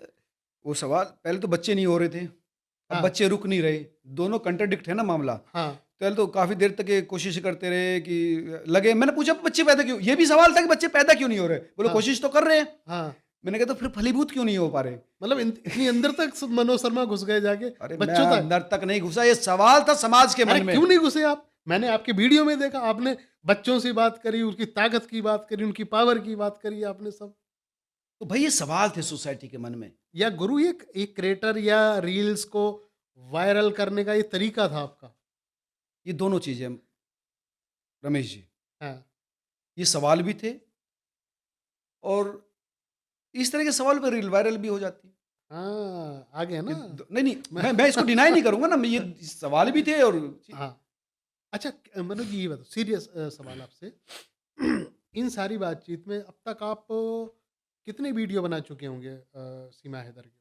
वो सवाल पहले तो बच्चे नहीं हो रहे थे, अब हाँ, बच्चे रुक नहीं रहे, दोनों कॉन्ट्राडिक्ट है ना मामला। हाँ, पहले तो काफ़ी देर तक ये कोशिश करते रहे कि लगे, मैंने पूछा बच्चे पैदा क्यों, ये भी सवाल था कि बच्चे पैदा क्यों नहीं हो रहे? बोले हाँ, कोशिश तो कर रहे हैं। हाँ। मैंने कहा तो फिर फलीभूत क्यों नहीं हो पा रहे? मतलब इतनी अंदर तक मनोज शर्मा घुस गए जाके, अरे मैं बच्चों तक। अंदर तक नहीं घुसा, ये सवाल था समाज के अरे मन में। क्यों नहीं घुसे आप? मैंने आपके वीडियो में देखा, आपने बच्चों से बात करी, उनकी ताकत की बात करी, उनकी पावर की बात करी आपने सब। तो भाई ये सवाल थे सोसाइटी के मन में। या गुरु, एक क्रिएटर या रील्स को वायरल करने का ये तरीका था आपका? ये दोनों चीज़ें रमेश जी, हाँ, ये सवाल भी थे और इस तरह के सवाल पे रील वायरल भी हो जाती है। हाँ, आ गए ये ना। नहीं, नहीं, मैं मैं इसको डिनाई नहीं करूँगा ना, मैं ये सवाल भी थे और हाँ, अच्छा, मनोज जी ये बताओ, सीरियस सवाल आपसे। इन सारी बातचीत में अब तक आप कितने वीडियो बना चुके होंगे सीमा हैदर के?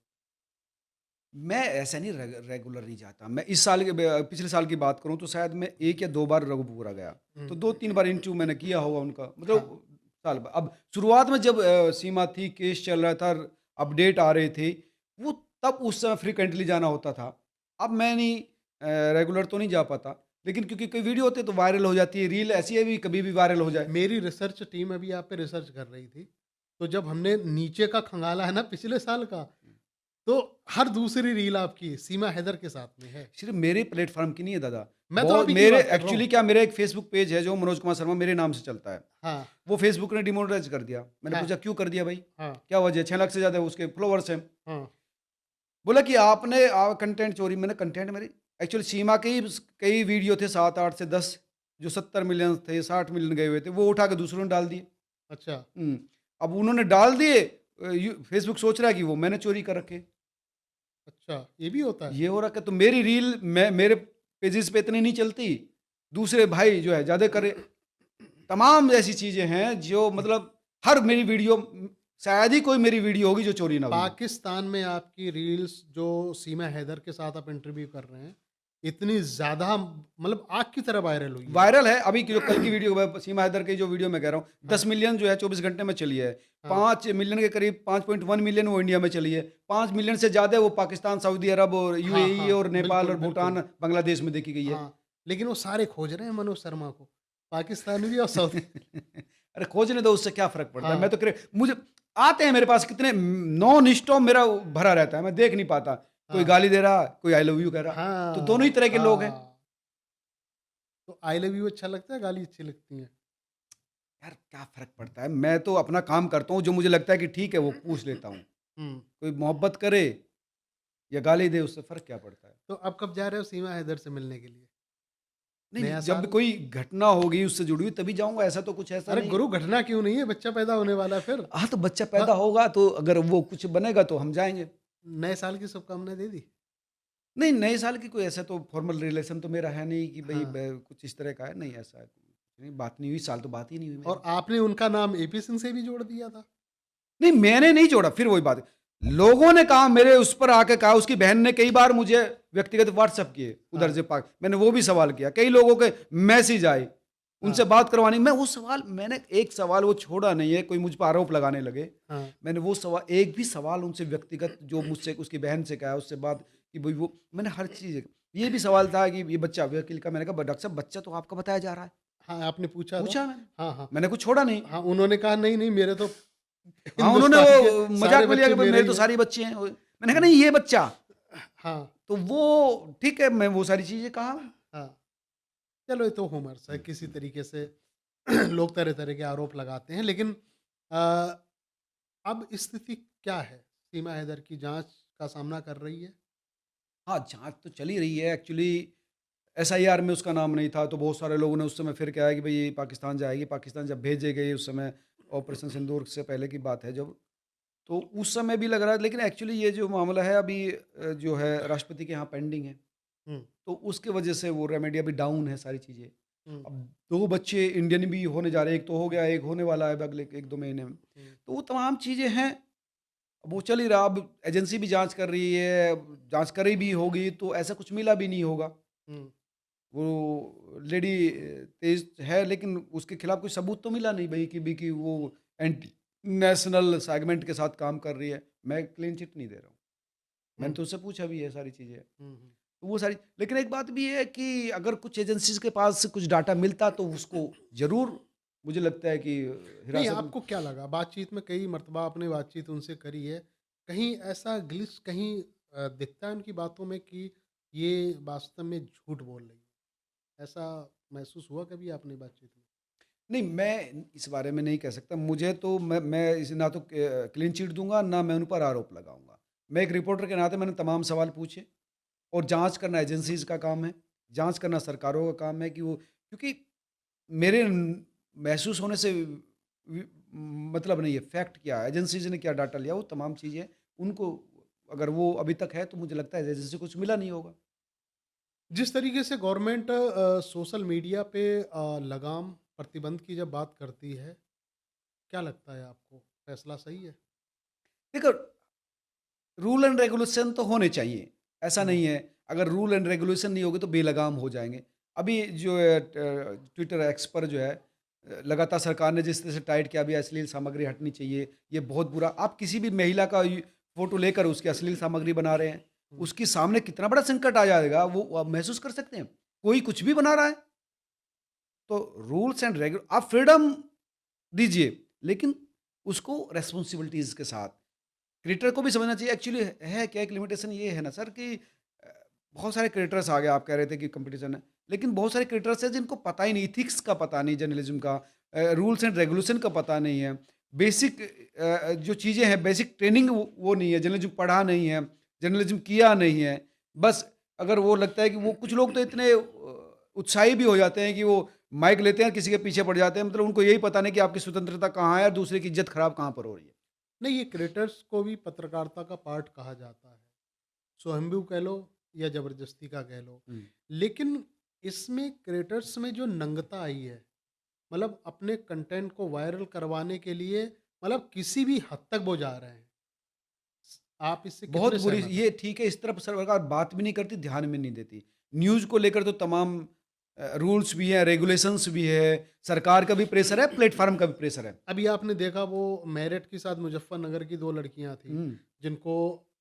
मैं ऐसा नहीं रेगुलर नहीं जाता। मैं इस साल के पिछले साल की बात करूँ तो शायद मैं 1 या 2 बार रघुपुरा गया। तो हुँ, 2-3 बार इंटरव्यू मैंने किया होगा उनका, हाँ, मतलब साल भर। अब शुरुआत में जब सीमा थी, केस चल रहा था, अपडेट आ रहे थे, वो तब उस समय फ्रीक्वेंटली जाना होता था। अब मैं नहीं, रेगुलर तो नहीं जा पाता। लेकिन क्योंकि कोई वीडियो होती है तो वायरल हो जाती है, रील ऐसी है भी कभी भी वायरल हो जाए। मेरी रिसर्च टीम अभी आप पे रिसर्च कर रही थी। तो जब हमने नीचे का खंगाला है ना पिछले साल का, तो हर दूसरी रील आपकी सीमा हैदर के साथ में है। सिर्फ़ मेरे प्लेटफ़ॉर्म की नहीं है दादा। मैं तो बहुत अभी की मेरे बात कर रहा हूँ। एक्चुअली क्या, मेरा एक फ़ेसबुक पेज है जो मनोज कुमार शर्मा मेरे नाम से चलता है। हाँ, वो फ़ेसबुक ने डिमोनेटाइज़ कर दिया। मैंने हाँ, पूछा क्यों कर दिया भाई? हाँ, क्या वजह है? 6 लाख से ज़्यादा उसके फ़ॉलोवर्स हैं। हाँ, बोला कि आपने कंटेंट चोरी। मैंने कंटेंट मेरी एक्चुअली सीमा के ही कई वीडियो थे, 7, 8 से 10 जो 70 मिलियन थे, 60 मिलियन गए हुए थे, वो उठा के दूसरों ने डाल दिए। अच्छा, हुँ। अब उन्होंने डाल दिए, यू फ़ेसबुक सोच रहा है कि वो मैंने चोरी कर रखे। अच्छा, ये भी होता है? ये हो रखा है तो मेरी रील मेरे पेजेज़ पे इतनी नहीं चलती। दूसरे भाई जो है ज़्यादा करे। तमाम ऐसी चीज़ें हैं जो मतलब हर मेरी वीडियो, शायद ही कोई मेरी वीडियो होगी जो चोरी ना हुई हो। पाकिस्तान में आपकी रील्स जो सीमा हैदर के साथ आप इंटरव्यू कर रहे हैं, इतनी ज़्यादा मतलब आग की तरह वायरल हुई है। वायरल है अभी की जो कल की वीडियो सीमा हैदर की जो वीडियो मैं कह रहा हूँ, हाँ, 10 मिलियन जो है 24 घंटे में चली है। हाँ, 5 मिलियन के करीब 5.1 मिलियन वो इंडिया में चली है। 5 मिलियन से ज़्यादा वो पाकिस्तान, सऊदी अरब और हाँ, यूएई हाँ, और नेपाल बिल्कुल, और बिल्कुल। भूटान, बांग्लादेश में देखी गई है। हाँ, लेकिन वो सारे खोज रहे हैं मनोज शर्मा को, पाकिस्तानी भी और सऊदी। अरे खोजने दो, उससे क्या फ़र्क पड़ता है? मैं हाँ, तो मुझे आते हैं मेरे पास कितने नॉन स्टॉप मेरा भरा रहता है, मैं देख नहीं पाता। कोई हाँ, गाली दे रहा, कोई आई लव यू कह रहा। तो दोनों ही हाँ, तरह के लोग हैं। हाँ। तो आई लव यू अच्छा लगता है, गाली अच्छी लगती है? यार क्या फ़र्क पड़ता है? मैं तो अपना काम करता हूँ, जो मुझे लगता है कि ठीक है वो पूछ लेता हूँ। हुँ, कोई मोहब्बत करे या गाली दे, उससे फ़र्क क्या पड़ता है? तो अब कब जा रहे हो सीमा हैदर से मिलने के लिए? नहीं, नहीं, नया जब भी साल? कोई घटना होगी उससे जुड़ी हुई तभी जाऊँगा, ऐसा तो कुछ ऐसा अरे नहीं है। गुरु, घटना क्यों नहीं है? बच्चा पैदा होने वाला है फिर। हाँ, तो बच्चा हाँ, पैदा होगा तो अगर वो कुछ बनेगा तो हम जाएँगे। नए साल की शुभकामनाएँ दे दी? नहीं, नए साल की कोई ऐसा तो फॉर्मल रिलेशन तो मेरा है नहीं कि भई हाँ, ब कुछ इस तरह का है, नहीं ऐसा है। नहीं, बात नहीं हुई, साल तो बात ही नहीं हुई और मेरी। आपने उनका नाम एपी सिंह से भी जोड़ दिया था? नहीं, मैंने नहीं जोड़ा, फिर वही बात है। लोगों ने कहा, मेरे उस पर आके कहा, उसकी बहन ने कई बार मुझे व्यक्तिगत व्हाट्सएप किए, उधर हाँ, से पाक मैंने वो भी सवाल किया। कई लोगों के मैसेज आए, हाँ, उनसे बात करवानी। मैं वो सवाल मैंने एक सवाल वो छोड़ा नहीं है, कोई मुझ पर आरोप लगाने लगे। हाँ, मैंने वो सवाल एक भी सवाल उनसे व्यक्तिगत जो मुझसे उसकी बहन से कहा, उससे बात कि भई वो मैंने हर चीज़, ये भी सवाल था कि ये बच्चा वकील का, मैंने कहा डॉक्टर साहब बच्चा तो आपका बताया जा रहा है। हाँ, आपने पूछा था? पूछा मैंने, हाँ, हाँ, मैंने कुछ छोड़ा नहीं। हाँ, उन्होंने कहा नहीं, नहीं, मेरे तो हाँ, उन्होंने हिंदुस्तान के वो सारे मज़ाक में लिया बच्चे कि भई मेरे मेरे ही तो हैं। सारे बच्चे हैं। मैंने कहा हाँ, नहीं, ये बच्चा। हाँ, तो वो ठीक है, मैं वो सारी चीज़ें कहा। हाँ। चलो, ये तो ह्यूमर्स है, किसी तरीके से लोग तरह-तरह के आरोप लगाते हैं, लेकिन अ, अब स्थिति क्या है? सीमा हैदर की जाँच का सामना कर रही है? हाँ, जाँच तो चल ही रही है एक्चुअली। एसआईआर में उसका नाम नहीं था, तो बहुत सारे लोगों ने उस समय फिर कहा कि भई ये पाकिस्तान जाएगी। पाकिस्तान जब भेजे गए उस समय, ऑपरेशन सिंदूर से पहले की बात है जब, तो उस समय भी लग रहा है। लेकिन एक्चुअली ये जो मामला है अभी जो है राष्ट्रपति के यहाँ पेंडिंग है। हुँ, तो उसके वजह से वो रेमेडी अभी डाउन है सारी चीज़ें। हुँ, अब 2 बच्चे इंडियन भी होने जा रहे हैं, एक तो हो गया, एक होने वाला है अब अगले 1-2 महीने में। हुँ, तो वो तमाम चीज़ें हैं, अब वो चल ही रहा, अब एजेंसी भी जाँच कर रही है, जाँच करी भी होगी तो ऐसा कुछ मिला भी नहीं होगा। हुँ, वो लेडी तेज़ है लेकिन उसके खिलाफ कोई सबूत तो मिला नहीं भई कि वो एंटी नेशनल सेगमेंट के साथ काम कर रही है। मैं क्लीन चिट नहीं दे रहा हूँ। मैंने हुँ, तो उससे पूछा भी है सारी चीज़ें। हुँ, हुँ। तो वो सारी, लेकिन एक बात भी है कि अगर कुछ एजेंसीज़ के पास से कुछ डाटा मिलता तो उसको ज़रूर मुझे लगता है कि नहीं, हिरासत में। आपको क्या लगा? बातचीत में कई मर्तबा आपने बातचीत उनसे करी है। कहीं ऐसा ग्लिच कहीं दिखता है उनकी बातों में कि ये वास्तव में झूठ बोल रही है? ऐसा महसूस हुआ कभी आपने बातचीत में? नहीं, मैं इस बारे में नहीं कह सकता। मुझे तो मैं इसे ना तो क्लीन चिट दूँगा, ना मैं उन पर आरोप लगाऊँगा। मैं एक रिपोर्टर के नाते मैंने तमाम सवाल पूछे और जाँच करना एजेंसीज़ का काम है, जाँच करना सरकारों का काम है कि वो, क्योंकि मेरे महसूस होने से मतलब नहीं है, फैक्ट क्या है, एजेंसीज़ ने क्या डाटा लिया, वो तमाम चीज़ें उनको, अगर वो अभी तक है तो मुझे लगता है एजेंसी से कुछ मिला नहीं होगा। जिस तरीके से गवर्नमेंट सोशल मीडिया पे लगाम, प्रतिबंध की जब बात करती है, क्या लगता है आपको? फैसला सही है? देखो, रूल एंड रेगुलेशन तो होने चाहिए, ऐसा हुँ, नहीं है। अगर रूल एंड रेगुलेशन नहीं होगे तो बेलगाम हो जाएँगे। अभी जो है ट्विटर एक्स पर जो है लगातार सरकार ने जिस तरह से टाइट किया, अभी अश्लील सामग्री हटनी चाहिए, ये बहुत बुरा, आप किसी भी महिला का फ़ोटो लेकर उसकी अश्लील सामग्री बना रहे हैं, हुँ, उसके सामने कितना बड़ा संकट आ जाएगा, वो आप महसूस कर सकते हैं। कोई कुछ भी बना रहा है, तो रूल्स एंड आप फ्रीडम दीजिए, लेकिन उसको रिस्पॉन्सिबिलिटीज़ के साथ। क्रिएटर को भी समझना चाहिए एक्चुअली है क्या, एक लिमिटेशन ये है ना सर कि बहुत सारे क्रिएटर्स आ गए, आप कह रहे थे कि कंपटीशन है, लेकिन बहुत सारे क्रिएटर्स हैं जिनको पता ही नहीं, इथिक्स का पता नहीं, जर्नलिज्म का रूल्स एंड रेगुलेशन का पता नहीं है, बेसिक जो चीज़ें हैं, बेसिक ट्रेनिंग वो नहीं है, जर्नलिज्म पढ़ा नहीं है, जर्नलिज्म किया नहीं है। बस अगर वो लगता है कि वो, कुछ लोग तो इतने उत्साही भी हो जाते हैं कि वो माइक लेते हैं, किसी के पीछे पड़ जाते हैं, मतलब उनको यही पता नहीं कि आपकी स्वतंत्रता कहाँ है और दूसरे की इज्जत खराब कहाँ पर हो रही है। नहीं, ये क्रिएटर्स को भी पत्रकारिता का पार्ट कहा जाता है। स्वयंभू कह लो या ज़बरदस्ती का कह लो। हम्म। लेकिन इसमें क्रिएटर्स में जो नंगता आई है, मतलब अपने कंटेंट को वायरल करवाने के लिए मतलब किसी भी हद तक वो जा रहे हैं। आप इससे बहुत कितने बुरी, सहमत हैं? ये ठीक है, इस तरफ सरकार बात भी नहीं करती, ध्यान भी नहीं देती। न्यूज़ को लेकर तो तमाम रूल्स भी हैं, रेगुलेशंस भी है, सरकार का भी प्रेशर है, प्लेटफ़ार्म का भी प्रेशर है। अभी आपने देखा वो मेरठ के साथ मुज़फ्फरनगर की 2 लड़कियाँ थी, हुँ, जिनको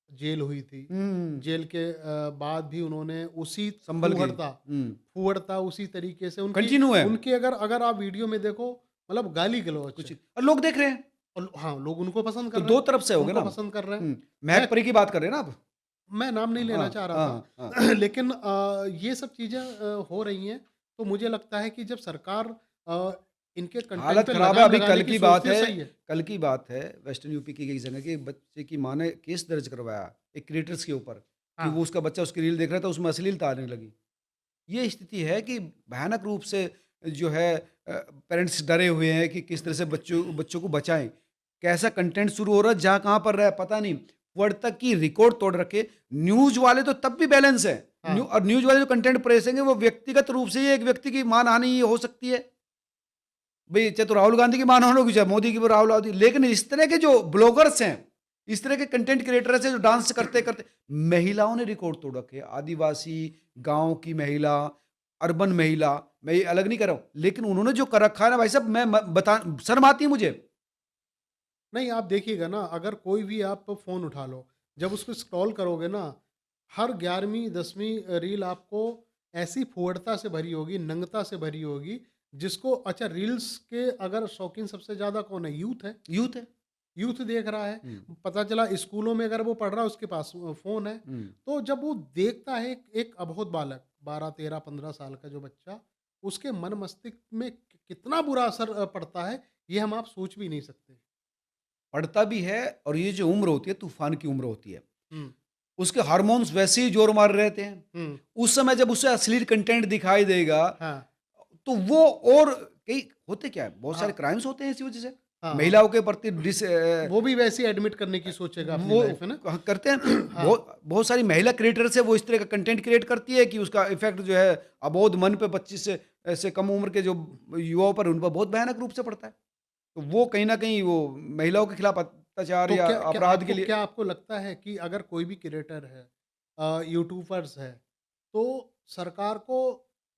जेल हुई थी। हुँ, जेल के बाद भी उन्होंने उसी संभल गई। हुँ, फूहड़ता उसी तरीके से उनकी कंटिन्यू है, उनकी अगर अगर आप वीडियो में देखो मतलब गाली-गलौच कुछ है। और लोग देख रहे हैं, और हाँ, लोग उनको पसंद तो कर रहे 2 हैं, तरफ से हो गया उनको ना। पसंद कर रहे हैं। हुँ, मैं महक परी की बात कर रहे हैं ना आप? मैं नाम नहीं लेना हाँ, चाह रहा हाँ, था। हाँ। लेकिन ये सब चीज़ें हो रही हैं, तो मुझे लगता है कि जब सरकार अ, इनके कंटेंट हालत पे ख़राब है, लगाम अभी लगाने की सोचती है, सही है। कल की बात है, वेस्टर्न यूपी की एक जगह की एक बच्चे की माँ ने केस दर्ज करवाया, एक क्रिएटर्स के ऊपर, कि हाँ, वो उसका बच्चा उसकी रील देख रहा था, उसमें अश्लीलता आने लगी। ये स्थिति है कि भयानक रूप से जो है पेरेंट्स डरे हुए हैं कि किस तरह से बच्चों बच्चों को बचाएँ। कैसा कंटेंट शुरू हो रहा है, जहाँ कहाँ पर रहा है पता नहीं। वर्ड तक की रिकॉर्ड तोड़ रखे। न्यूज़ वाले तो तब भी बैलेंस है। हाँ, और न्यूज़ वाले जो कंटेंट प्रेसेंगे वो व्यक्तिगत रूप से ही एक व्यक्ति की मानहानि हो सकती है। भई चाहे तो राहुल गांधी की मानहानि होगी, चाहे मोदी की, वो राहुल गांधी, लेकिन इस तरह के जो ब्लॉगर्स हैं, इस तरह के कंटेंट क्रिएटर्स हैं जो डांस करते-करते महिलाओं ने रिकॉर्ड तोड़ रखे। आदिवासी, गाँव की महिला, अर्बन महिला, मैं ये अलग नहीं कर रहा हूँ, लेकिन उन्होंने जो कर रखा है ना भाई साहब, मैं म बता शर्म आती है मुझे। नहीं आप देखिएगा ना अगर कोई भी आप फ़ोन उठा लो, जब उसको स्क्रॉल करोगे ना, हर 11वीं 10वीं रील आपको ऐसी फुहड़ता से भरी होगी, नंगता से भरी होगी, जिसको अच्छा रील्स के अगर शौकीन सबसे ज़्यादा कौन है? यूथ है। यूथ है। यूथ देख रहा है, हुँ, पता चला स्कूलों में अगर वो पढ़ रहा है उसके पास फ़ोन है, हुँ। तो जब वो देखता है एक एक अबोध बालक 12, 13, 15 साल का जो बच्चा, उसके मन मस्तिष्क में कितना बुरा असर पड़ता है, ये हम आप सोच भी नहीं सकते। पढ़ता भी है, और ये जो उम्र होती है तूफ़ान की उम्र होती है। हुँ, उसके हार्मोन्स वैसे ही ज़ोर मार रहे थे। हुँ, उस समय जब उसे अश्लील कंटेंट दिखाई देगा, हाँ, तो वो और कई होते क्या है, बहुत सारे हाँ, क्राइम्स होते हैं इसी वजह से। हाँ, हाँ। महिलाओं के प्रति वो भी वैसे ही एडमिट करने की सोचेगा अपनी वो लाइफ, है ना? करते हैं। हाँ, बहुत बहुत सारी महिला क्रिएटर्स है, वो इस तरह का कंटेंट क्रिएट करती है कि उसका इफेक्ट जो है अबोध मन पे 25 से ऐसे कम उम्र के जो युवाओं पर उन पर बहुत भयानक रूप से पड़ता है। तो वो कहीं न कहीं वो महिलाओं के खिलाफ अत्याचार तो या अपराध के लिए। क्या आपको लगता है कि अगर कोई भी क्रिएटर है, यूट्यूबर्स है, तो सरकार को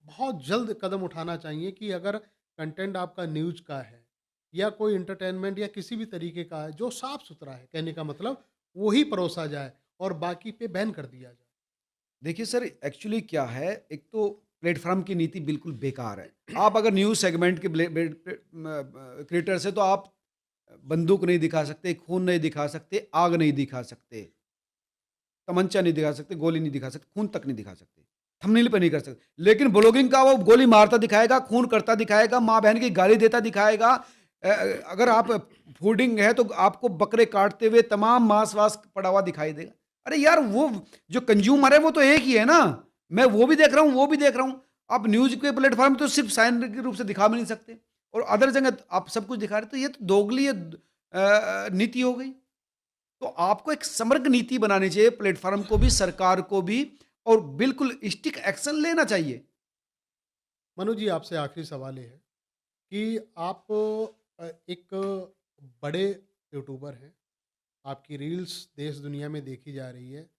बहुत जल्द कदम उठाना चाहिए कि अगर कंटेंट आपका न्यूज़ का है या कोई एंटरटेनमेंट या किसी भी तरीके का है जो साफ-सुथरा है, कहने का मतलब, वो ही परोसा जाए और बाकी पे बैन कर दिया जाए? देखिए सर, एक्चुअली क्या है, एक तो प्लेटफ़ॉर्म की नीति बिल्कुल बेकार है। आप अगर न्यूज़ सेगमेंट के क्रिएटर्स हैं तो आप बंदूक नहीं दिखा सकते, खून नहीं दिखा सकते, आग नहीं दिखा सकते, तमंचा नहीं दिखा सकते, गोली नहीं दिखा सकते, खून तक नहीं दिखा सकते, थंबनेल पे नहीं कर सकते। लेकिन ब्लॉगिंग का वो गोली मारता दिखाएगा, खून करता दिखाएगा, माँ-बहन की गाली देता दिखाएगा। अगर आप फूडिंग है तो आपको बकरे काटते हुए तमाम मांस-वास पड़ा हुआ दिखाई देगा। अरे यार, वो जो कंज्यूमर है वो तो एक ही है ना। मैं वो भी देख रहा हूँ, वो भी देख रहा हूँ। आप न्यूज़ के प्लेटफ़ॉर्म तो सिर्फ़ साइन के रूप से दिखा भी नहीं सकते और अदर जगह आप सब कुछ दिखा रहे हो, तो ये तो दोगली नीति हो गई। तो आपको एक समग्र नीति बनानी चाहिए, प्लेटफ़ॉर्म को भी, सरकार को भी, और बिल्कुल स्ट्रिक्ट एक्शन लेना चाहिए। मनु जी, आपसे आखिरी सवाल ये है कि आप एक बड़े यूट्यूबर हैं, आपकी रील्स देश दुनिया में देखी जा रही है।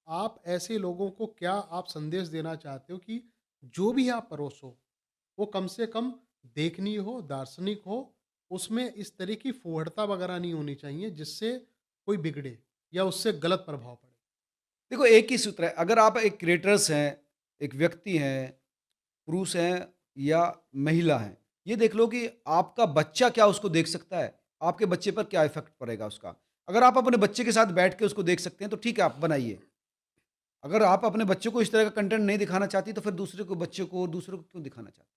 आप ऐसे लोगों को क्या आप संदेश देना चाहते हो कि जो भी आप परोसो, वो कम से कम देखनीय हो, दार्शनिक हो, उसमें इस तरह की फूहड़ता वगैरह नहीं होनी चाहिए जिससे कोई बिगड़े या उससे गलत प्रभाव पड़े? देखो, एक ही सूत्र है, अगर आप एक क्रिएटर्स हैं, एक व्यक्ति हैं, पुरुष हैं या महिला हैं, ये देख लो कि आपका बच्चा क्या उसको देख सकता है, आपके बच्चे पर क्या इफ़ेक्ट पड़ेगा उसका। अगर आप अपने बच्चे के साथ बैठ के उसको देख सकते हैं, तो ठीक है, आप बनाइए। अगर आप अपने बच्चों को इस तरह का कंटेंट नहीं दिखाना चाहती, तो फिर दूसरे को बच्चों को दूसरों को क्यों दिखाना चाहती?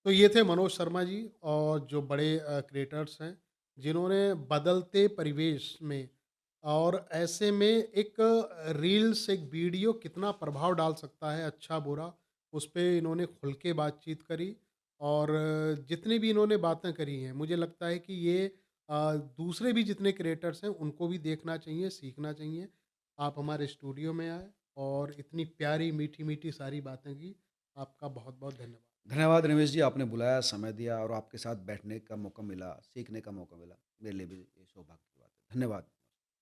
तो ये थे मनोज शर्मा जी, और जो बड़े क्रिएटर्स हैं जिन्होंने बदलते परिवेश में और ऐसे में एक रील्स, एक वीडियो कितना प्रभाव डाल सकता है, अच्छा बुरा, उस पे इन्होंने खुल के बातचीत करी। और जितनी भी इन्होंने बातें करी हैं, मुझे लगता है कि ये दूसरे भी जितने क्रिएटर्स हैं उनको भी देखना चाहिए, सीखना चाहिए। आप हमारे स्टूडियो में आए और इतनी प्यारी मीठी मीठी सारी बातें की। आपका बहुत बहुत धन्यवाद। धन्यवाद रमेश जी, आपने बुलाया, समय दिया और आपके साथ बैठने का मौका मिला, सीखने का मौका मिला। मेरे लिए भी ये सौभाग्य की बात है। धन्यवाद।